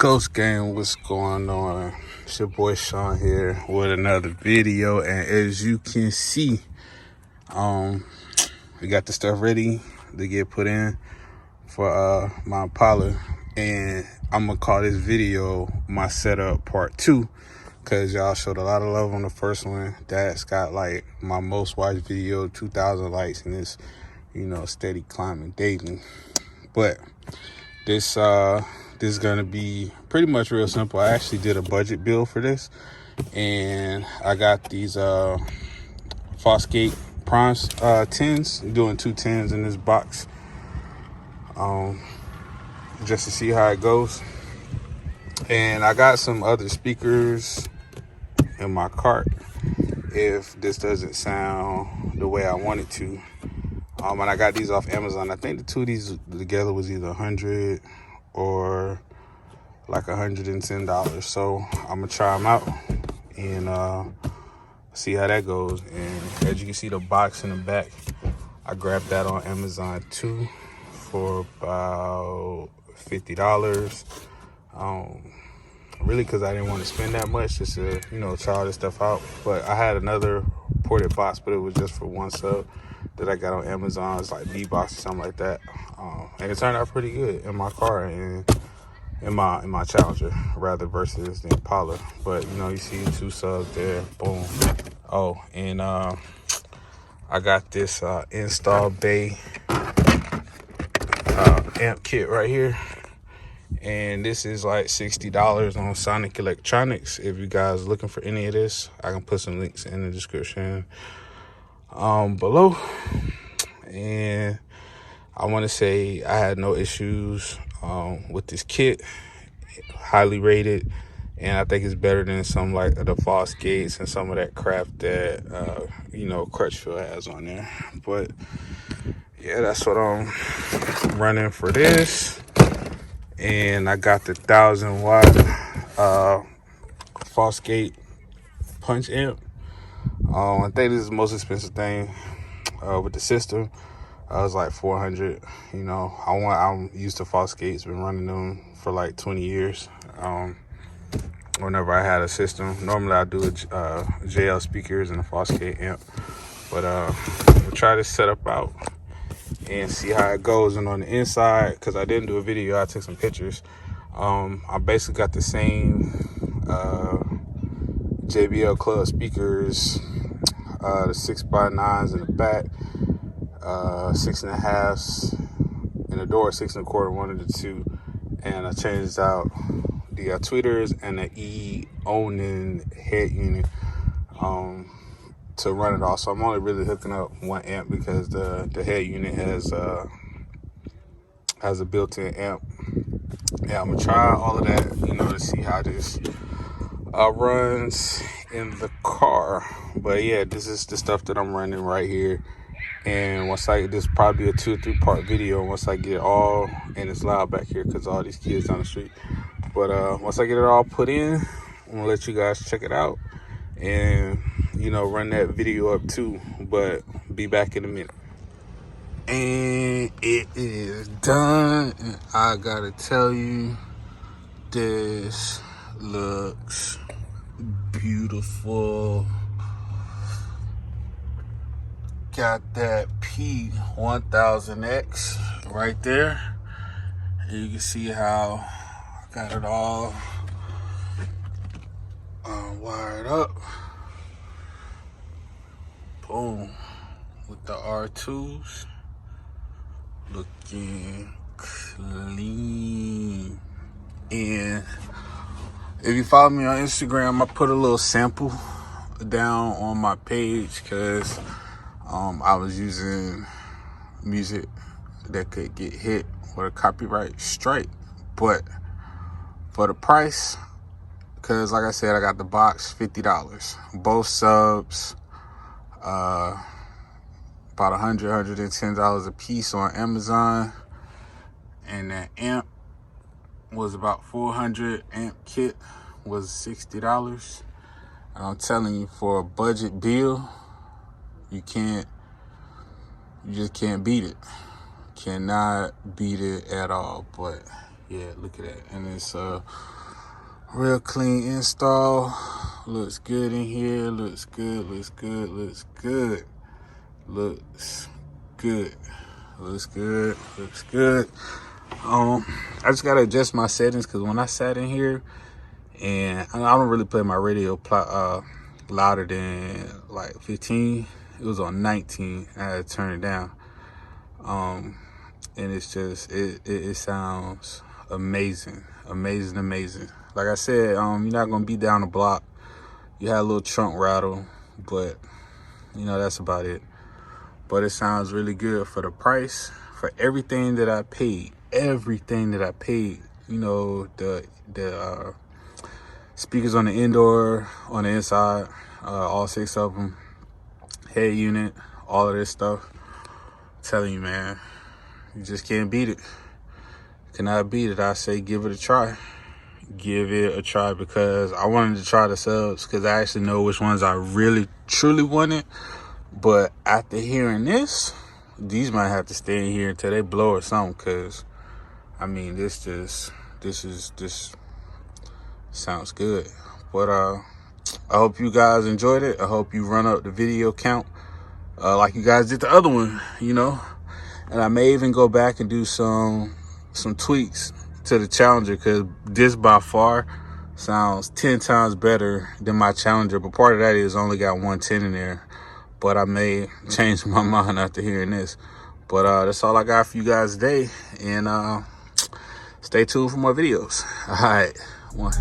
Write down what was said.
Ghost Gang, what's going on? It's your boy Sean here with another video, and as you can see, we got the stuff ready to get put in for my Impala, and I'm gonna call this video my setup part 2 because y'all showed a lot of love on the first one. That's got like my most watched video, 2,000 likes, and it's, you know, steady climbing daily. But this is gonna be pretty much real simple. I actually did a budget build for this, and I got these Fosgate Primes 10s. I'm doing 2 10s in this box, just to see how it goes. And I got some other speakers in my cart if this doesn't sound the way I want it to. And I got these off Amazon. I think the two of these together was either 100 or like $110. So I'm gonna try them out and see how that goes. And as you can see, the box in the back, I grabbed that on Amazon too for about $50. Really, because I didn't want to spend that much, just to, you know, try all this stuff out. But I had another ported box, but it was just for one sub that I got on Amazon. It's like D-Box or something like that, and it turned out pretty good in my car and in my Challenger, rather, versus the Impala. But you know, you see 2 subs there, boom. Oh, and I got this InstallBay amp kit right here, and this is like $60 on Sonic Electronics. If you guys looking for any of this, I can put some links in the description below. And I want to say I had no issues with this kit. Highly rated, and I think it's better than some like the Fosgates and some of that crap that you know, Coaxial has on there. But yeah, that's what I'm running for this. And I got the 1,000-watt Fosgate punch amp. I think this is the most expensive thing with the system. I was like 400. You know, I'm used to Fosgates, been running them for like 20 years. Whenever I had a system, normally I do JBL speakers and a Fosgate amp. But we'll try this setup out and see how it goes. And on the inside, because I didn't do a video, I took some pictures. I basically got the same JBL club speakers, the 6x9s in the back, 6.5s in the door, 6 1/4, one of the two. And I changed out the tweeters and the Onin head unit to run it all. So I'm only really hooking up 1 amp because the head unit has a built-in amp. Yeah, I'm gonna try all of that, you know, to see how this runs in the car. But yeah, this is the stuff that I'm running right here. And once this probably a 2 or 3 part video once I get it all, and it's loud back here because all these kids down the street. But once I get it all put in, I'm gonna let you guys check it out and, you know, run that video up too. But be back in a minute. And it is done, and I gotta tell you, this looks beautiful. Got that P1000X right there, and you can see how I got it all wired up. Boom, with the R2s looking clean. And if you follow me on Instagram, I put a little sample down on my page because I was using music that could get hit with a copyright strike. But for the price, because like I said, I got the box, $50. Both subs, about $110 a piece on Amazon. And that amp was about 400. Amp kit was $60. And I'm telling you, for a budget bill, you just can't beat it. Cannot beat it at all. But Yeah, look at that. And it's real clean install. Looks good in here. Looks good. Looks good. Looks good. Looks good. Looks good. Looks good. I just gotta adjust my settings because when I sat in here, and I don't really play my radio louder than like 15. It was on 19. I had to turn it down. And it's just it sounds amazing, amazing, amazing. Like I said, you're not gonna be down the block. You had a little trunk rattle, but you know, that's about it. But it sounds really good for the price, for everything that I paid. Everything that I paid. You know, the speakers on the indoor, on the inside, all 6 of them, head unit, all of this stuff. I'm telling you, man, you just can't beat it. Cannot beat it. I say give it a try. Give it a try, because I wanted to try the subs because I actually know which ones I really truly wanted. But after hearing this, these might have to stay in here until they blow or something, because I mean, this sounds good. But I hope you guys enjoyed it. I hope you run up the video count like you guys did the other one, you know. And I may even go back and do some tweaks to the Challenger, because this by far sounds 10 times better than my Challenger. But part of that is only got 110 in there. But I may change my mind after hearing this. But that's all I got for you guys today. And stay tuned for more videos. All right, one.